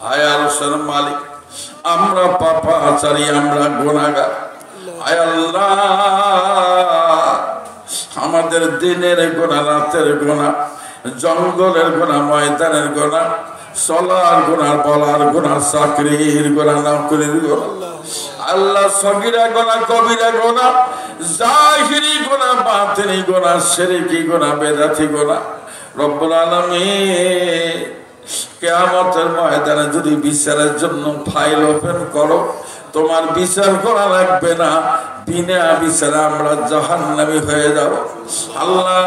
আয় আরশের মালিক, আমরা পাপাচারী, আমরা গুনাহগার। আয় আল্লাহ, আমাদের দিনের গুনাহ, রাতের গুনাহ, জঙ্গলের গুনাহ, ময়দানের গুনাহ, চলার গুনাহ, বলার গুনাহ, চাকরির গুনাহ, নৌকরির গুনাহ, আল্লাহ সগীরা গুনাহ, কবিরা গুনাহ, জাহিরি গুনাহ, বাতিনি গুনাহ, শিরকি গুনাহ, বেদাতি গুনাহ। রব্বুল আলামিন, কিয়ামতের ময়দানে যদি বিচারের জন্য ফাইল ওপেন করো, তোমার বিচার করা লাগবে না, বিনা বিচারে আমরা জাহান্নামী হয়ে যাব। আল্লাহ,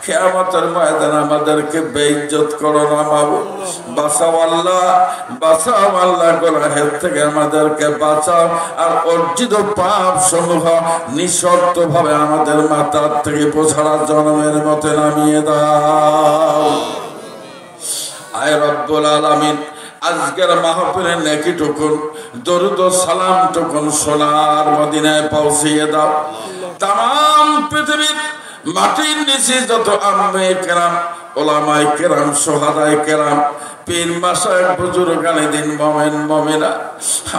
কিয়ামতের ময়দানে আমাদেরকে বেইজ্জত করো না মাবুদ। বাঁচাও আল্লাহ, বাঁচাও আল্লাহ, গুনাহের থেকে আমাদেরকে বাঁচাও। আর অর্জিত পাপ সমূহ নিঃশর্ত ভাবে আমাদের মাথার থেকে বোঝার জন্মের মতো নামিয়ে দাও। আয় রব্বুল আলামিন, আজকের মাহফিলের নেকি টুকুন, দরুদ ও সালাম টুকুন সোনার মদিনায় পৌঁছিয়ে দাও। তাম পৃথিবীর মাটির নিচে যত আম্মে কেরাম, ওলামায়ে কেরাম, সোহাদায়ে কেরাম, পীর মাশায়েখ, বুজুর্গানে দিন, মুমিন মুমিনা,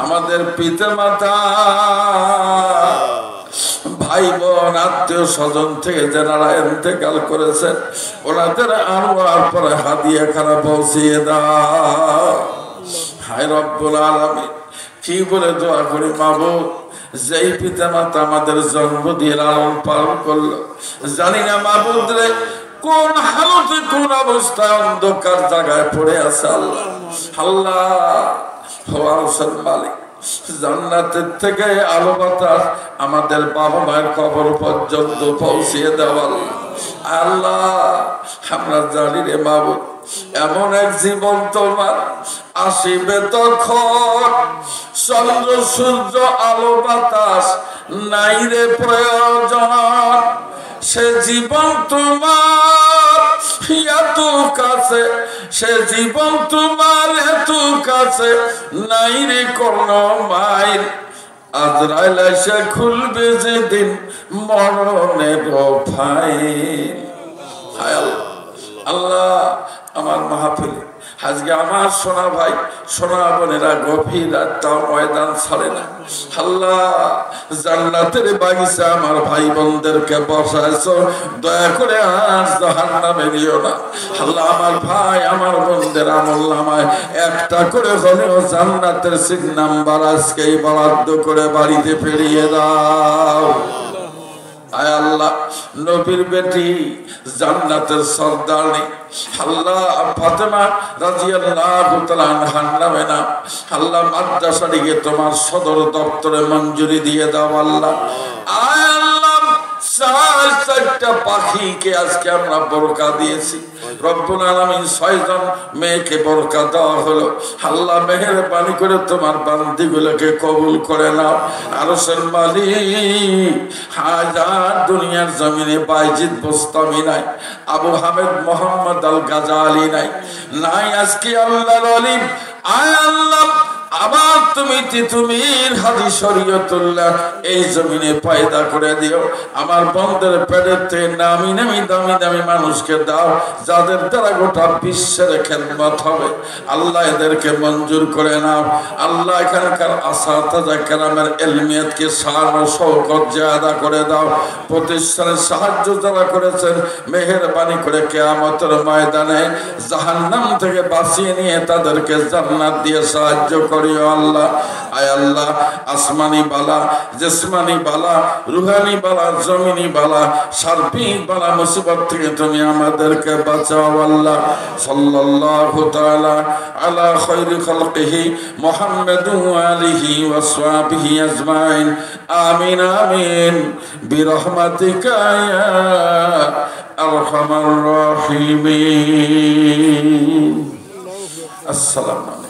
আমাদের পিতা মাতা, ভাই বোন, আত্মীয় স্বজন থেকে যারা ইন্তেকাল করেছেন, ওনাদের আরওয়াহ পরে হাদিয়া খানা পৌঁছিয়ে দাও। হায় রব্বুল আলামিন, কি বলে দোয়া করি মাবুদ, যেই পিতা মাতা আমাদের জন্ম দিয়ে লালন পালন করলো, জানি না মাবুদ রে কোন হালতে, কোন অবস্থায়, অন্ধকার জায়গায় পড়ে আছে। আল্লাহ, আল্লাহ আরশের মালিক, জান্নাতের থেকে আলো বাতাস আমাদের বাবা মায়ের কবর পর্যন্ত পৌঁছিয়ে দেওয়া। আল্লাহ, আমরা জানি রে মাবুদ, এমন এক জীবন তোমার আসিবে তখন চন্দ্র সূর্য আলো বাতাস নাই রে প্রয়োজন। সে জীবন তোমার এত কাছে, সে জীবন তোমার এত কাছে, নাই রে কোনো মাইল। আজরাইল এসে খুলবে যেদিন মরণের ফাইল। আল্লাহ, আমার মাহফিল আজকে আমার সোনা ভাই, সোনা বোনেরা গভীর রাতটাও ময়দান ছাড়ে না। আল্লাহ, জান্নাতের বাগিচা আমার ভাই বোনদেরকে বসাইছো, দয়া করে আজ জাহান্নামে নিও না। আল্লাহ, আমার ভাই, আমার বোনদের আমলনামায় একটা করে হলেও জান্নাতের সিট নাম্বার আজকেই বরাদ্দ করে বাড়িতে ফিরিয়ে দাও। আয় আল্লাহ, নবীর বেটি, জান্নাতের সর্দারনি আল্লাহ ফাতেমা রাদিয়াল্লাহু তাআলা আনহার নামে না আল্লাহ মাদ্রাসাটিকে তোমার সদর দপ্তরে মঞ্জুরি দিয়ে দাও। আল্লাহ, আয় আল্লাহ, চারটা পাখিকে আজকে আমরা বরকা দিয়েছি। রব্বুল আলামিন 6 জন মেয়েকে বরকা দেওয়া হলো। আল্লাহ, মেহেরবানি করে তোমার বান্দীগুলোকে কবুল করে নাও। আরশের মালিক, হাজার দুনিয়ার জমিনে বাইজিদ বোস্তামি নাই, আবু হামেদ মোহাম্মদ আল গাজালি নাই, নাই আজকে আল্লাহর ওলি। আয় আল্লাহ, আবার তুমি তিতুমির হাজি শরীয়তুল্লাহ এই জমিনে পয়দা করে দিও। আমার বন্ধের পেটেতে নামি নামি দামি দামি মানুষকে দাও, যাদের দ্বারা গোটা বিশ্বের খেদমত হবে। আল্লাহ, এদেরকে মঞ্জুর করে নাও। আল্লাহ, এখানকার আসাতাজা কেরামের ইলমিয়াতকে শান ও শওকত জিয়াদা করে দাও। প্রতিষ্ঠানের সাহায্য যারা করেছেন, মেহেরবানি করে কিয়ামতের ময়দানে জাহান্নাম থেকে বাঁচিয়ে নিয়ে তাদেরকে জান্নাত দিয়ে সাহায্য করিও। আল্লাহ, আয় আল্লাহ, আসমানি বালা, জিসমানি বালা, রুহানি বালা, জমিনি বালা, সার্বিক বালা মুসিবত থেকে তুমি আমাদেরকে বাঁচাও। আল্লাহ, সাল্লাল্লাহু তাআলা আলা খায়রি খালকিহি মুহাম্মাদুন ওয়া আলিহি ওয়া সাহবিহি আজমাইন। আমিন আমিন বিরহমাতিকা ইয়া আরহামার রাহিমিন। আসসালামু